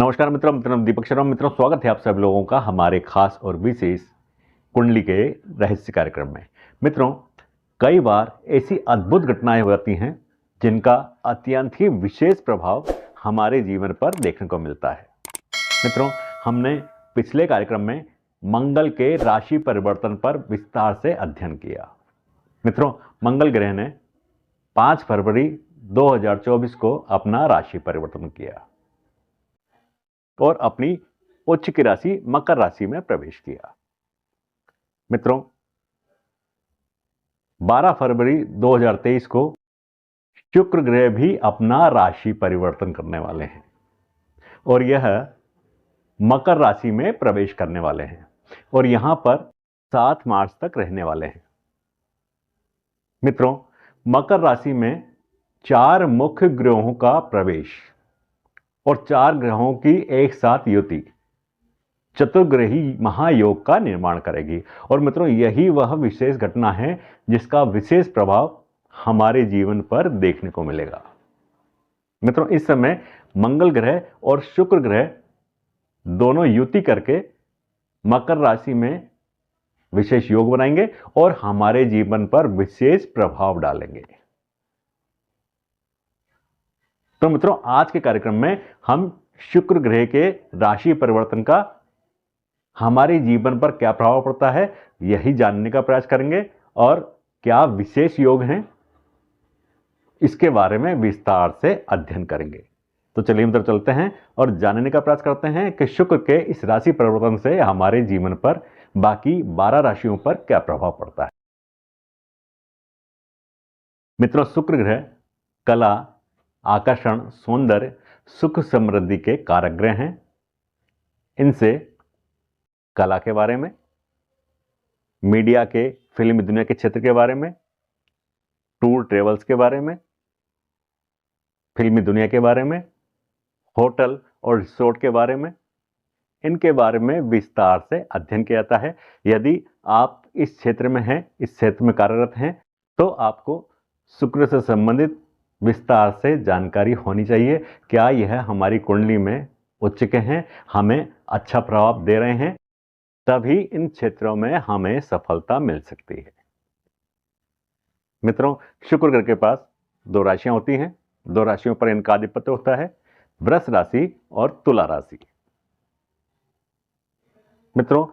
नमस्कार मित्रों, दीपक शर्मा। मित्रों, स्वागत है आप सब लोगों का हमारे खास और विशेष कुंडली के रहस्य कार्यक्रम में। मित्रों, कई बार ऐसी अद्भुत घटनाएं हो जाती हैं जिनका अत्यंत ही विशेष प्रभाव हमारे जीवन पर देखने को मिलता है। मित्रों, हमने पिछले कार्यक्रम में मंगल के राशि परिवर्तन पर विस्तार से अध्ययन किया। मित्रों, मंगल ग्रह ने 5 फरवरी 2024 को अपना राशि परिवर्तन किया और अपनी उच्च की राशि मकर राशि में प्रवेश किया। मित्रों, 12 फरवरी 2023 को शुक्र ग्रह भी अपना राशि परिवर्तन करने वाले हैं और यह मकर राशि में प्रवेश करने वाले हैं और यहां पर 7 मार्च तक रहने वाले हैं। मित्रों, मकर राशि में 4 मुख्य ग्रहों का प्रवेश और 4 ग्रहों की एक साथ युति चतुर्ग्रही महायोग का निर्माण करेगी। और मित्रों, यही वह विशेष घटना है जिसका विशेष प्रभाव हमारे जीवन पर देखने को मिलेगा। मित्रों, इस समय मंगल ग्रह और शुक्र ग्रह दोनों युति करके मकर राशि में विशेष योग बनाएंगे और हमारे जीवन पर विशेष प्रभाव डालेंगे। तो मित्रों, आज के कार्यक्रम में हम शुक्र ग्रह के राशि परिवर्तन का हमारे जीवन पर क्या प्रभाव पड़ता है यही जानने का प्रयास करेंगे और क्या विशेष योग हैं इसके बारे में विस्तार से अध्ययन करेंगे। तो चलिए मित्र, चलते हैं और जानने का प्रयास करते हैं कि शुक्र के इस राशि परिवर्तन से हमारे जीवन पर बाकी 12 राशियों पर क्या प्रभाव पड़ता है। मित्रों, शुक्र ग्रह कला, आकर्षण, सौंदर्य, सुख समृद्धि के कारक ग्रह हैं। इनसे कला के बारे में, मीडिया के, फिल्मी दुनिया के क्षेत्र के बारे में, टूर ट्रेवल्स के बारे में, फिल्मी दुनिया के बारे में, होटल और रिसोर्ट के बारे में, इनके बारे में विस्तार से अध्ययन किया जाता है। यदि आप इस क्षेत्र में हैं, इस क्षेत्र में कार्यरत हैं, तो आपको शुक्र से संबंधित विस्तार से जानकारी होनी चाहिए। क्या यह हमारी कुंडली में उच्च के हैं, हमें अच्छा प्रभाव दे रहे हैं, तभी इन क्षेत्रों में हमें सफलता मिल सकती है। मित्रों, शुक्र ग्रह के पास 2 राशियां होती हैं। 2 राशियों पर इनका आधिपत्य होता है, वृष राशि और तुला राशि। मित्रों,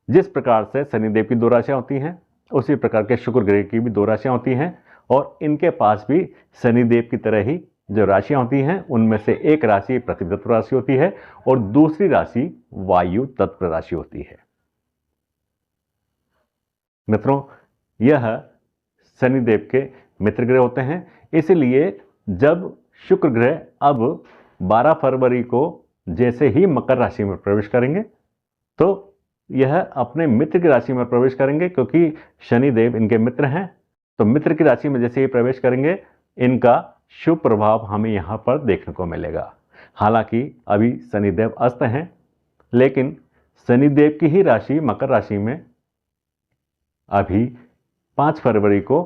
जिस प्रकार से शनिदेव की 2 राशियां होती हैं, उसी प्रकार के शुक्र ग्रह की भी 2 राशियां होती हैं और इनके पास भी शनिदेव की तरह ही जो राशियां होती हैं उनमें से एक राशि पृथ्वी तत्व राशि होती है और दूसरी राशि वायु तत्व राशि होती है। मित्रों, यह शनिदेव के मित्र ग्रह होते हैं। इसलिए जब शुक्र ग्रह अब 12 फरवरी को जैसे ही मकर राशि में प्रवेश करेंगे तो यह अपने मित्र की राशि में प्रवेश करेंगे, क्योंकि शनिदेव इनके मित्र हैं। तो मित्र की राशि में जैसे ही प्रवेश करेंगे इनका शुभ प्रभाव हमें यहां पर देखने को मिलेगा। हालांकि अभी शनिदेव अस्त हैं, लेकिन शनिदेव की ही राशि मकर राशि में अभी 5 फरवरी को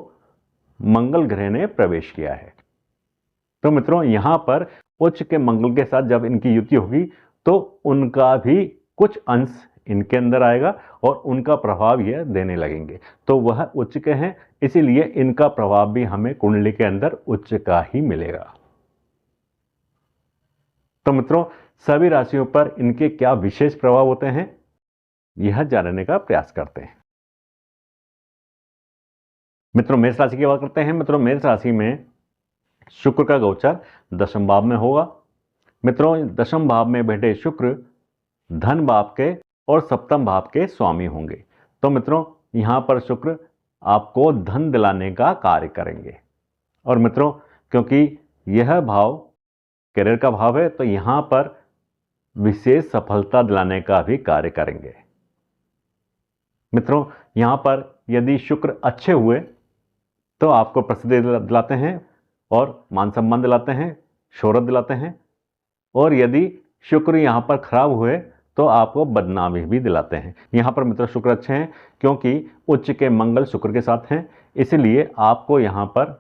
मंगल ग्रह ने प्रवेश किया है। तो मित्रों, यहां पर उच्च के मंगल के साथ जब इनकी युति होगी तो उनका भी कुछ अंश इनके अंदर आएगा और उनका प्रभाव यह देने लगेंगे। तो वह उच्च के हैं, इसीलिए इनका प्रभाव भी हमें कुंडली के अंदर उच्च का ही मिलेगा। तो मित्रों, सभी राशियों पर इनके क्या विशेष प्रभाव होते हैं यह जानने का प्रयास करते हैं। मित्रों, मेष राशि की बात करते हैं। मित्रों, मेष राशि में शुक्र का गोचर 10वें भाव में होगा। मित्रों, 10वें भाव में बैठे शुक्र धन भाव के और 7वें भाव के स्वामी होंगे। तो मित्रों, यहां पर शुक्र आपको धन दिलाने का कार्य करेंगे। और मित्रों, क्योंकि यह भाव करियर का भाव है तो यहां पर विशेष सफलता दिलाने का भी कार्य करेंगे। मित्रों, यहां पर यदि शुक्र अच्छे हुए तो आपको प्रसिद्धि दिलाते हैं और मान सम्मान दिलाते हैं, शोहरत दिलाते हैं। और यदि शुक्र यहां पर खराब हुए तो आपको बदनामी भी दिलाते हैं। यहां पर मित्र शुक्र अच्छे हैं क्योंकि उच्च के मंगल शुक्र के साथ हैं, इसलिए आपको यहां पर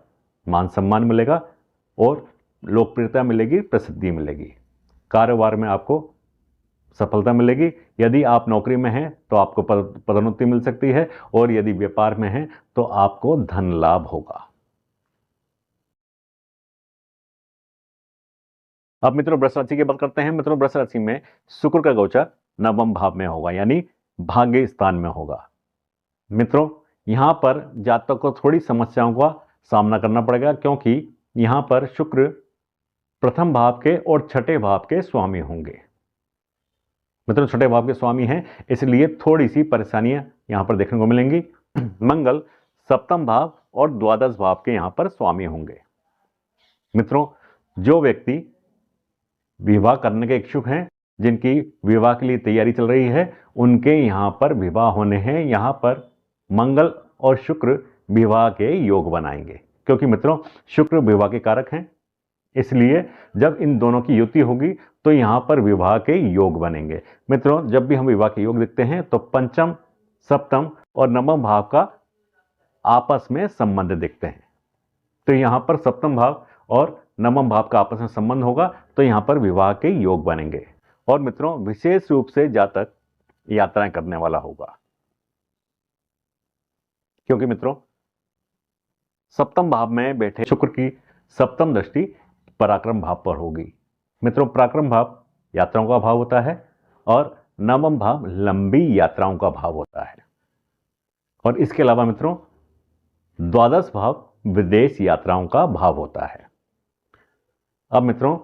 मान सम्मान मिलेगा और लोकप्रियता मिलेगी, प्रसिद्धि मिलेगी। कारोबार में आपको सफलता मिलेगी। यदि आप नौकरी में हैं तो आपको पदोन्नति मिल सकती है, और यदि व्यापार में हैं तो आपको धन लाभ होगा। अब मित्रों वृष राशि की बात करते हैं। मित्रों वृष राशि में शुक्र का गोचर नवम भाव में होगा, यानी भाग्य स्थान में होगा। मित्रों यहां पर जातक को थोड़ी समस्याओं का सामना करना पड़ेगा, क्योंकि यहां पर शुक्र प्रथम भाव के और छठे भाव के स्वामी होंगे। मित्रों छठे भाव के स्वामी हैं, इसलिए थोड़ी सी परेशानियां यहां पर देखने को मिलेंगी। मंगल सप्तम भाव और द्वादश भाव के यहां पर स्वामी होंगे। मित्रों जो व्यक्ति विवाह करने के इच्छुक हैं, जिनकी विवाह के लिए तैयारी चल रही है, उनके यहां पर विवाह होने हैं। यहां पर मंगल और शुक्र विवाह के योग बनाएंगे, क्योंकि मित्रों शुक्र विवाह के कारक हैं, इसलिए जब इन दोनों की युति होगी तो यहां पर विवाह के योग बनेंगे। मित्रों जब भी हम विवाह के योग देखते हैं तो पंचम, सप्तम और नवम भाव का आपस में संबंध देखते हैं। तो यहां पर सप्तम भाव और नवम भाव का आपस में संबंध होगा, तो यहां पर विवाह के योग बनेंगे। और मित्रों विशेष रूप से जातक यात्राएं करने वाला होगा, क्योंकि मित्रों सप्तम भाव में बैठे शुक्र की सप्तम दृष्टि पराक्रम भाव पर होगी। मित्रों पराक्रम भाव यात्राओं का भाव होता है, और नवम भाव लंबी यात्राओं का भाव होता है। और इसके अलावा मित्रों द्वादश भाव विदेश यात्राओं का भाव होता है। अब मित्रों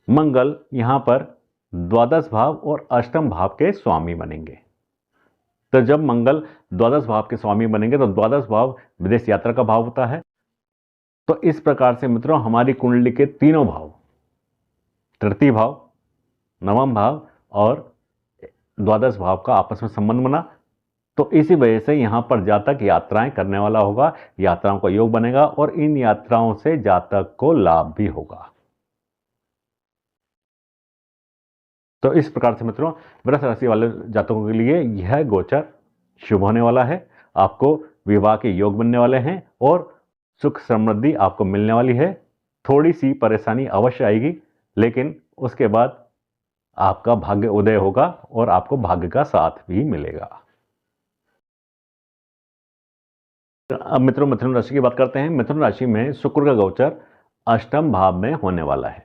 मंगल यहां पर द्वादश भाव और अष्टम भाव के स्वामी बनेंगे। तो जब मंगल द्वादश भाव के स्वामी बनेंगे तो द्वादश भाव विदेश यात्रा का भाव होता है। तो इस प्रकार से मित्रों हमारी कुंडली के तीनों भाव, तृतीय भाव, नवम भाव और द्वादश भाव का आपस में संबंध बना। तो इसी वजह से यहां पर जातक यात्राएं करने वाला होगा, यात्राओं का योग बनेगा, और इन यात्राओं से जातक को लाभ भी होगा। तो इस प्रकार से मित्रों वृष राशि वाले जातकों के लिए यह गोचर शुभ होने वाला है। आपको विवाह के योग बनने वाले हैं, और सुख समृद्धि आपको मिलने वाली है। थोड़ी सी परेशानी अवश्य आएगी, लेकिन उसके बाद आपका भाग्य उदय होगा और आपको भाग्य का साथ भी मिलेगा। अब मित्रों मिथुन राशि की बात करते हैं। मिथुन राशि में शुक्र का गोचर अष्टम भाव में होने वाला है।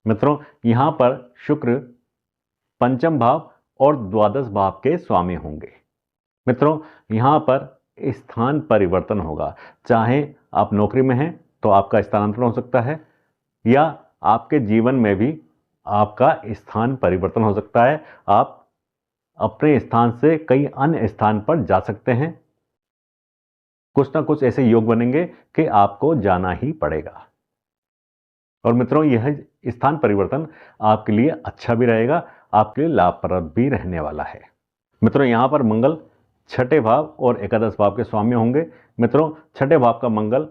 मित्रों यहां पर शुक्र पंचम भाव और द्वादश भाव के स्वामी होंगे। मित्रों यहां पर स्थान परिवर्तन होगा। चाहे आप नौकरी में हैं तो आपका स्थानांतरण हो सकता है, या आपके जीवन में भी आपका स्थान परिवर्तन हो सकता है। आप अपने स्थान से कई अन्य स्थान पर जा सकते हैं। कुछ ना कुछ ऐसे योग बनेंगे कि आपको जाना ही पड़ेगा। और मित्रों यह स्थान परिवर्तन आपके लिए अच्छा भी रहेगा, आपके लिए लाभप्रद भी रहने वाला है। मित्रों यहां पर मंगल छठे भाव और एकादश भाव के स्वामी होंगे। मित्रों छठे भाव का मंगल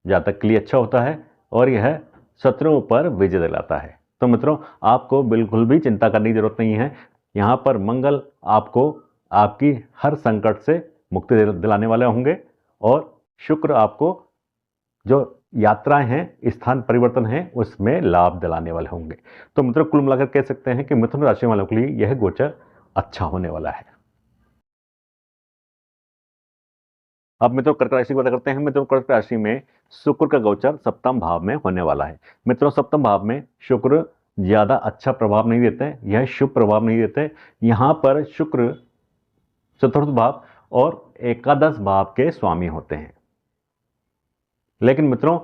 जातक के लिए अच्छा होता है, और यह शत्रुओं पर विजय दिलाता है। तो मित्रों आपको बिल्कुल भी चिंता करने की जरूरत नहीं है। यहां पर मंगल आपको आपकी हर संकट से मुक्ति दिलाने वाले होंगे, और शुक्र आपको जो यात्राएं हैं, स्थान परिवर्तन है, उसमें लाभ दिलाने वाले होंगे। तो मित्रों कुल मिलाकर कह सकते हैं कि मिथुन राशि वालों के लिए यह गोचर अच्छा होने वाला है। अब मित्रों कर्क राशि की बात करते हैं। मित्रों कर्क राशि में शुक्र का गोचर सप्तम भाव में होने वाला है। मित्रों सप्तम भाव में शुक्र ज्यादा अच्छा प्रभाव नहीं देते हैं, यह शुभ प्रभाव नहीं देते। यहां पर शुक्र चतुर्थ भाव और एकादश भाव के स्वामी होते हैं। लेकिन मित्रों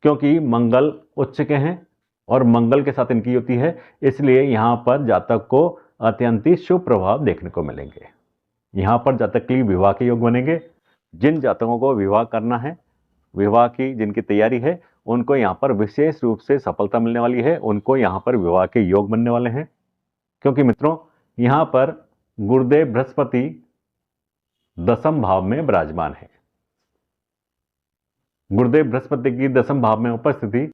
क्योंकि मंगल उच्च के हैं और मंगल के साथ इनकी युति है, इसलिए यहां पर जातक को अत्यंत ही शुभ प्रभाव देखने को मिलेंगे। यहां पर जातक के लिए विवाह के योग बनेंगे। जिन जातकों को विवाह करना है, विवाह की जिनकी तैयारी है, उनको यहाँ पर विशेष रूप से सफलता मिलने वाली है। उनको यहाँ पर विवाह के योग बनने वाले हैं, क्योंकि मित्रों यहाँ पर गुरुदेव बृहस्पति दसम भाव में विराजमान है। गुरुदेव बृहस्पति की दसम भाव में उपस्थिति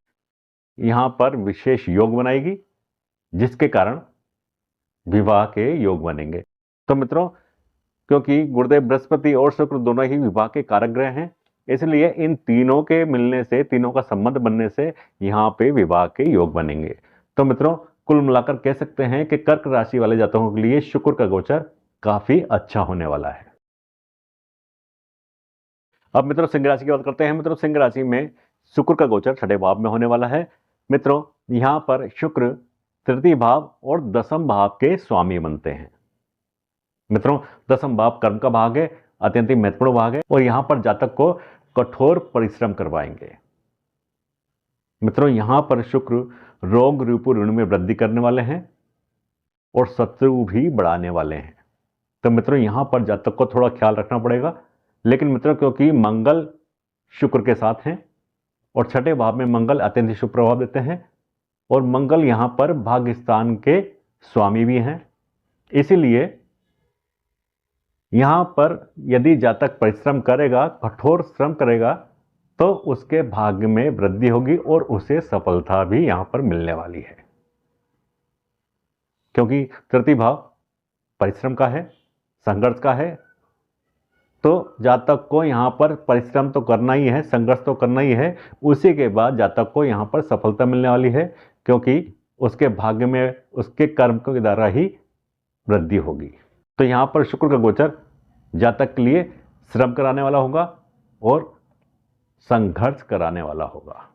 यहाँ पर विशेष योग बनाएगी, जिसके कारण विवाह के योग बनेंगे। तो मित्रों क्योंकि गुरुदेव बृहस्पति और शुक्र दोनों ही विवाह के कारक ग्रह हैं, इसलिए इन तीनों के मिलने से, तीनों का संबंध बनने से यहाँ पे विवाह के योग बनेंगे। तो मित्रों कुल मिलाकर कह सकते हैं कि कर्क राशि वाले जातकों के लिए शुक्र का गोचर काफी अच्छा होने वाला है। अब मित्रों सिंह राशि की बात करते हैं। मित्रों सिंह राशि में शुक्र का गोचर छठे भाव में होने वाला है। मित्रों यहां पर शुक्र तृतीय भाव और दसम भाव के स्वामी बनते हैं। मित्रों दसम भाव कर्म का भाग है, अत्यंत महत्वपूर्ण भाग है और यहां पर जातक को कठोर परिश्रम करवाएंगे। मित्रों यहां पर शुक्र रोग रूप ऋण में वृद्धि करने वाले हैं और शत्रु भी बढ़ाने वाले हैं। तो मित्रों यहां पर जातक को थोड़ा ख्याल रखना पड़ेगा। लेकिन मित्रों क्योंकि मंगल शुक्र के साथ हैं और छठे भाव में मंगल अत्यंत शुभ प्रभाव देते हैं और मंगल यहां पर भाग्य स्थान के स्वामी भी हैं, इसीलिए यहां पर यदि जातक परिश्रम करेगा, कठोर श्रम करेगा, तो उसके भाग्य में वृद्धि होगी और उसे सफलता भी यहां पर मिलने वाली है। क्योंकि तृतीय भाव परिश्रम का है, संघर्ष का है, तो जातक को यहां पर परिश्रम तो करना ही है, संघर्ष तो करना ही है। उसी के बाद जातक को यहां पर सफलता मिलने वाली है, क्योंकि उसके भाग्य में उसके कर्म के द्वारा ही वृद्धि होगी। तो यहां पर शुक्र का गोचर जातक के लिए श्रम कराने वाला होगा और संघर्ष कराने वाला होगा।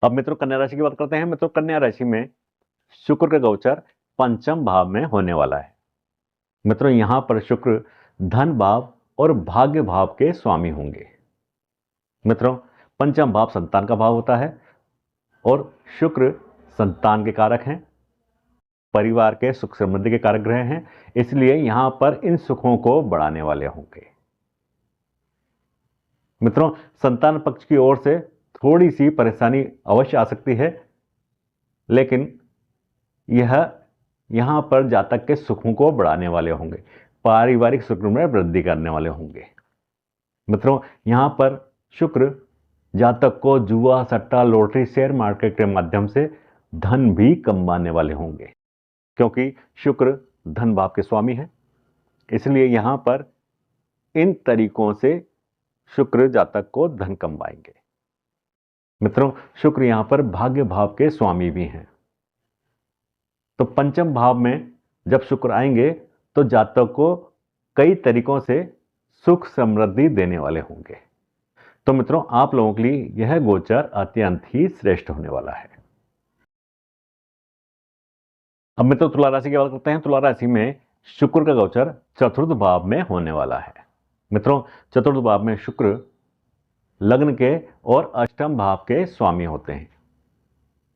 अब मित्रों कन्या राशि की बात करते हैं। मित्रों कन्या राशि में शुक्र का गोचर पंचम भाव में होने वाला है। मित्रों यहां पर शुक्र धन भाव और भाग्य भाव के स्वामी होंगे। मित्रों पंचम भाव संतान का भाव होता है और शुक्र संतान के कारक हैं, परिवार के सुख समृद्धि के कारक ग्रह हैं, इसलिए यहां पर इन सुखों को बढ़ाने वाले होंगे। मित्रों संतान पक्ष की ओर से थोड़ी सी परेशानी अवश्य आ सकती है, लेकिन यह यहां पर जातक के सुखों को बढ़ाने वाले होंगे, पारिवारिक सुख में वृद्धि करने वाले होंगे। मित्रों यहां पर शुक्र जातक को जुआ, सट्टा, लॉटरी, शेयर मार्केट के माध्यम से धन भी कमाने वाले होंगे, क्योंकि शुक्र धन भाव के स्वामी है। इसलिए यहां पर इन तरीकों से शुक्र जातक को धन कमाएंगे। मित्रों शुक्र यहां पर भाग्य भाव के स्वामी भी हैं, तो पंचम भाव में जब शुक्र आएंगे तो जातक को कई तरीकों से सुख समृद्धि देने वाले होंगे। तो मित्रों आप लोगों के लिए यह गोचर अत्यंत ही श्रेष्ठ होने वाला है। अब मित्रों तुला राशि की बात करते हैं। तुला राशि में शुक्र का गोचर चतुर्थ भाव में होने वाला है। मित्रों चतुर्थ भाव में शुक्र लग्न के और अष्टम भाव के स्वामी होते हैं।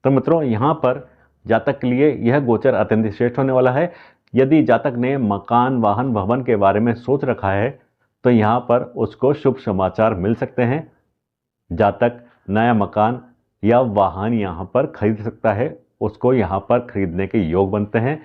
तो मित्रों यहां पर जातक के लिए यह गोचर अत्यंत श्रेष्ठ होने वाला है। यदि जातक ने मकान, वाहन, भवन के बारे में सोच रखा है तो यहां पर उसको शुभ समाचार मिल सकते हैं। जातक नया मकान या वाहन यहां पर खरीद सकता है, उसको यहां पर खरीदने के योग बनते हैं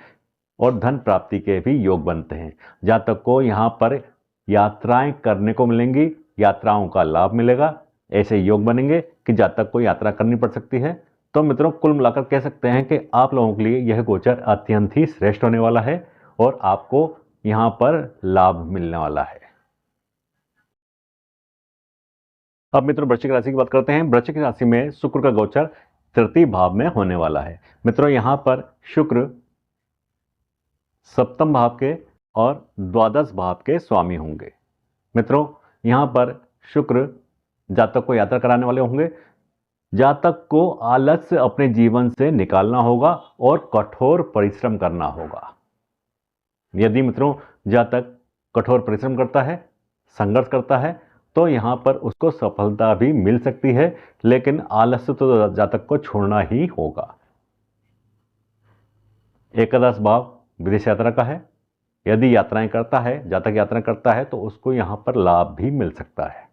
और धन प्राप्ति के भी योग बनते हैं। जातक को यहां पर यात्राएं करने को मिलेंगी, यात्राओं का लाभ मिलेगा। ऐसे योग बनेंगे कि जातक को यात्रा करनी पड़ सकती है। तो मित्रों कुल मिलाकर कह सकते हैं कि आप लोगों के लिए यह गोचर अत्यंत ही श्रेष्ठ होने वाला है और आपको यहां पर लाभ मिलने वाला है। अब मित्रों वृश्चिक राशि की बात करते हैं। वृश्चिक राशि में शुक्र का गोचर तृतीय भाव में होने वाला है। मित्रों यहां पर शुक्र सप्तम भाव के और द्वादश भाव के स्वामी होंगे। मित्रों यहां पर शुक्र जातक को यात्रा कराने वाले होंगे। जातक को आलस्य अपने जीवन से निकालना होगा और कठोर परिश्रम करना होगा। यदि मित्रों जातक कठोर परिश्रम करता है, संघर्ष करता है, तो यहां पर उसको सफलता भी मिल सकती है, लेकिन आलस्य तो जातक को छोड़ना ही होगा। एकादश भाव विदेश यात्रा का है। यदि यात्राएं करता है, जातक यात्रा करता है, तो उसको यहां पर लाभ भी मिल सकता है।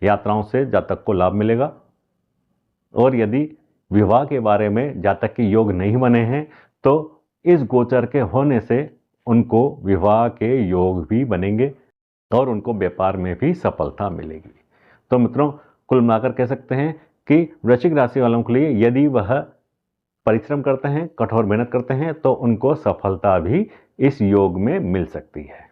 यात्राओं से जातक को लाभ मिलेगा। और यदि विवाह के बारे में जातक के योग नहीं बने हैं तो इस गोचर के होने से उनको विवाह के योग भी बनेंगे और उनको व्यापार में भी सफलता मिलेगी। तो मित्रों कुल मिलाकर कह सकते हैं कि वृश्चिक राशि वालों के लिए यदि वह परिश्रम करते हैं, कठोर मेहनत करते हैं, तो उनको सफलता भी इस योग में मिल सकती है।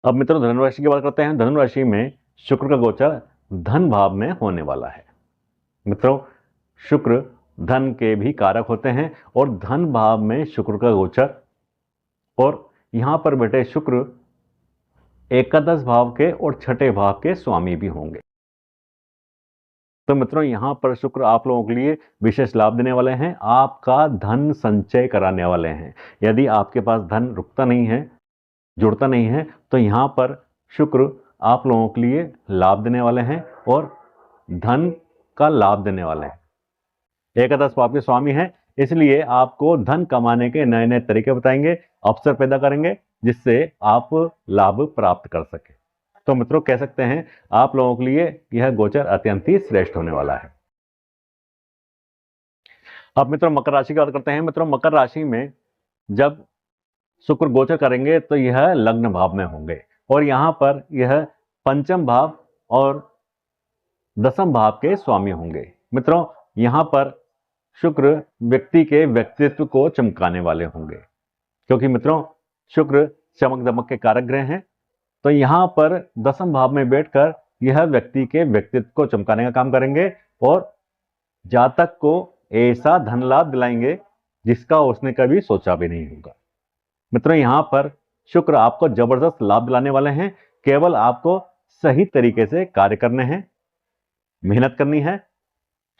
अब मित्रों धनु राशि की बात करते हैं। धनु राशि में शुक्र का गोचर धन भाव में होने वाला है। मित्रों, शुक्र धन के भी कारक होते हैं और धन भाव में शुक्र का गोचर, और यहां पर बैठे शुक्र एकादश भाव के और छठे भाव के स्वामी भी होंगे। तो मित्रों, यहां पर शुक्र आप लोगों के लिए विशेष लाभ देने वाले हैं, आपका धन संचय कराने वाले हैं। यदि आपके पास धन रुकता नहीं है, जुड़ता नहीं है, तो यहां पर शुक्र आप लोगों के लिए लाभ देने वाले हैं और धन का लाभ देने वाले हैं। एकादश भाव के स्वामी हैं, इसलिए आपको धन कमाने के नए नए तरीके बताएंगे, अवसर पैदा करेंगे, जिससे आप लाभ प्राप्त कर सके। तो मित्रों, कह सकते हैं आप लोगों के लिए यह गोचर अत्यंत ही श्रेष्ठ होने वाला है। अब मित्रों, मकर राशि की बात करते हैं। मित्रों, मकर राशि में जब शुक्र गोचर करेंगे तो यह लग्न भाव में होंगे और यहां पर यह पंचम भाव और दसम भाव के स्वामी होंगे। मित्रों, यहां पर शुक्र व्यक्ति के व्यक्तित्व को चमकाने वाले होंगे, क्योंकि मित्रों शुक्र चमक दमक के कारक ग्रह हैं। तो यहां पर दसम भाव में बैठकर यह व्यक्ति के व्यक्तित्व को चमकाने का काम करेंगे और जातक को ऐसा धन लाभ दिलाएंगे जिसका उसने कभी सोचा भी नहीं होगा। मित्रों, यहां पर शुक्र आपको जबरदस्त लाभ दिलाने वाले हैं। केवल आपको सही तरीके से कार्य करने हैं, मेहनत करनी है,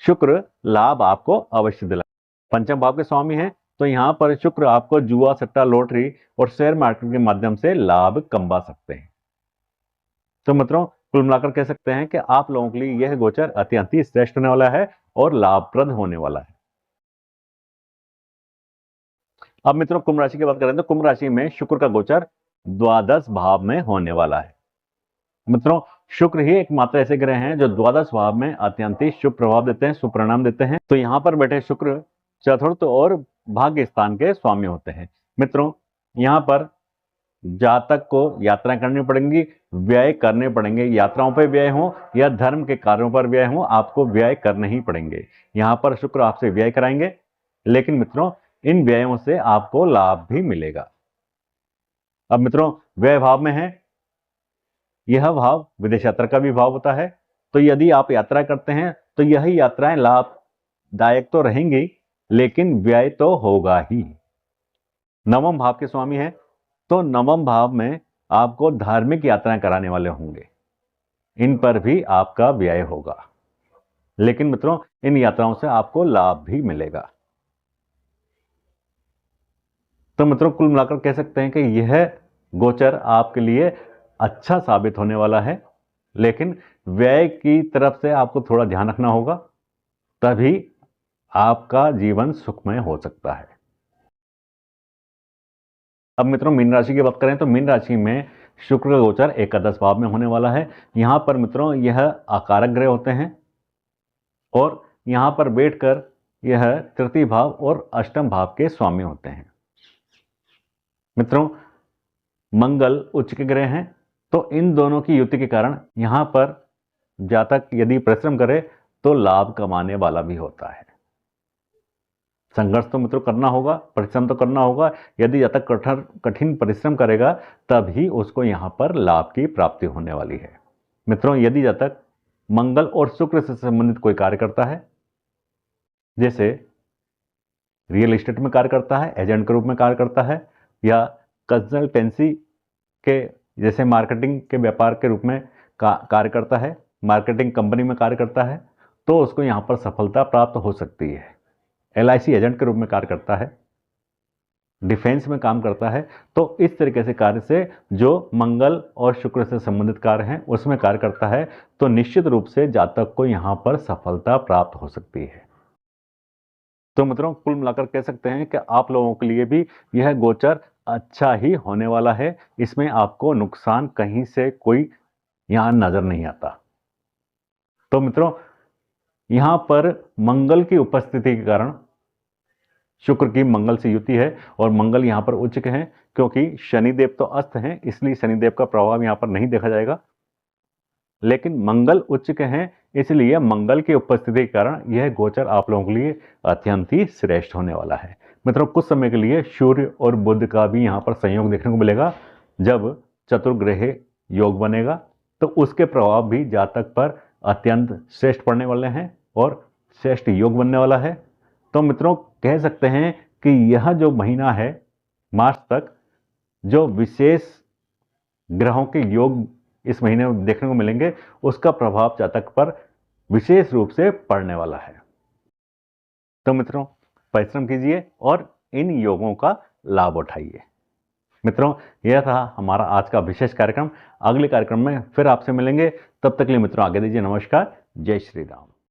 शुक्र लाभ आपको अवश्य दिलाए। पंचम भाव के स्वामी हैं, तो यहां पर शुक्र आपको जुआ, सट्टा, लॉटरी और शेयर मार्केट के माध्यम से लाभ कमा सकते हैं। तो मित्रों, कुल मिलाकर कह सकते हैं कि आप लोगों के लिए यह गोचर अत्यंत ही श्रेष्ठ होने वाला है और लाभप्रद होने वाला है। अब मित्रों, कुंभ राशि की बात करें तो कुंभ राशि में शुक्र का गोचर द्वादश भाव में होने वाला है। मित्रों, शुक्र ही एकमात्र ऐसे ग्रह हैं जो द्वादश भाव में अत्यंत ही शुभ प्रभाव देते हैं, शुभ परिणाम देते हैं। तो यहां पर बैठे शुक्र चतुर्थ और भाग्य स्थान के स्वामी होते हैं। मित्रों, यहां पर जातक को यात्राएं करनी पड़ेंगी, व्यय करने पड़ेंगे। यात्राओं पर व्यय हो या धर्म के कार्यों पर व्यय हो, आपको व्यय करने ही पड़ेंगे। यहां पर शुक्र आपसे व्यय कराएंगे, लेकिन मित्रों इन व्ययों से आपको लाभ भी मिलेगा। अब मित्रों, व्यय भाव में है, यह भाव विदेश यात्रा का भी भाव होता है। तो यदि आप यात्रा करते हैं तो यही यात्राएं लाभदायक तो रहेंगी, लेकिन व्यय तो होगा ही। नवम भाव के स्वामी हैं, तो नवम भाव में आपको धार्मिक यात्राएं कराने वाले होंगे, इन पर भी आपका व्यय होगा, लेकिन मित्रों इन यात्राओं से आपको लाभ भी मिलेगा। तो मित्रों, कुल मिलाकर कह सकते हैं कि यह गोचर आपके लिए अच्छा साबित होने वाला है, लेकिन व्यय की तरफ से आपको थोड़ा ध्यान रखना होगा, तभी आपका जीवन सुखमय हो सकता है। अब मित्रों, मीन राशि की बात करें तो मीन राशि में शुक्र का गोचर एकादश भाव में होने वाला है। यहां पर मित्रों यह आकारक ग्रह होते हैं और यहां पर बैठकर यह तृतीय भाव और अष्टम भाव के स्वामी होते हैं। मित्रों, मंगल उच्च के ग्रह हैं, तो इन दोनों की युति के कारण यहां पर जातक यदि परिश्रम करे तो लाभ कमाने वाला भी होता है। संघर्ष तो मित्रों करना होगा, परिश्रम तो करना होगा। यदि जातक कठिन परिश्रम करेगा तभी उसको यहां पर लाभ की प्राप्ति होने वाली है। मित्रों, यदि जातक मंगल और शुक्र से संबंधित कोई कार्य करता है, जैसे रियल एस्टेट में कार्य करता है, एजेंट के रूप में कार्य करता है, या कंसल्टेंसी के जैसे मार्केटिंग के व्यापार के रूप में कार्य करता है, मार्केटिंग कंपनी में कार्य करता है, तो उसको यहां पर सफलता प्राप्त हो सकती है। LIC एजेंट के रूप में कार्य करता है, डिफेंस में काम करता है, तो इस तरीके से कार्य से जो मंगल और शुक्र से संबंधित कार्य हैं उसमें कार्य करता है, तो निश्चित रूप से जातक को यहां पर सफलता प्राप्त हो सकती है। तो मित्रों, कुल मिलाकर कह सकते हैं कि आप लोगों के लिए भी यह गोचर अच्छा ही होने वाला है। इसमें आपको नुकसान कहीं से कोई यहां नजर नहीं आता। तो मित्रों, यहां पर मंगल की उपस्थिति के कारण शुक्र की मंगल से युति है और मंगल यहां पर उच्च के हैं, क्योंकि शनिदेव तो अस्त हैं, इसलिए शनिदेव का प्रभाव यहां पर नहीं देखा जाएगा, लेकिन मंगल उच्च के हैं, इसलिए मंगल की उपस्थिति के कारण यह गोचर आप लोगों के लिए अत्यंत ही श्रेष्ठ होने वाला है। मित्रों, कुछ समय के लिए सूर्य और बुध का भी यहां पर संयोग देखने को मिलेगा। जब चतुर्ग्रह योग बनेगा तो उसके प्रभाव भी जातक पर अत्यंत श्रेष्ठ पड़ने वाले हैं और श्रेष्ठ योग बनने वाला है। तो मित्रों, कह सकते हैं कि यह जो महीना है मार्च तक, जो विशेष ग्रहों के योग इस महीने में देखने को मिलेंगे, उसका प्रभाव जातक पर विशेष रूप से पड़ने वाला है। तो मित्रों, परिश्रम कीजिए और इन योगों का लाभ उठाइए। मित्रों, यह था हमारा आज का विशेष कार्यक्रम। अगले कार्यक्रम में फिर आपसे मिलेंगे। तब तक के लिए मित्रों आगे दीजिए नमस्कार। जय श्री राम।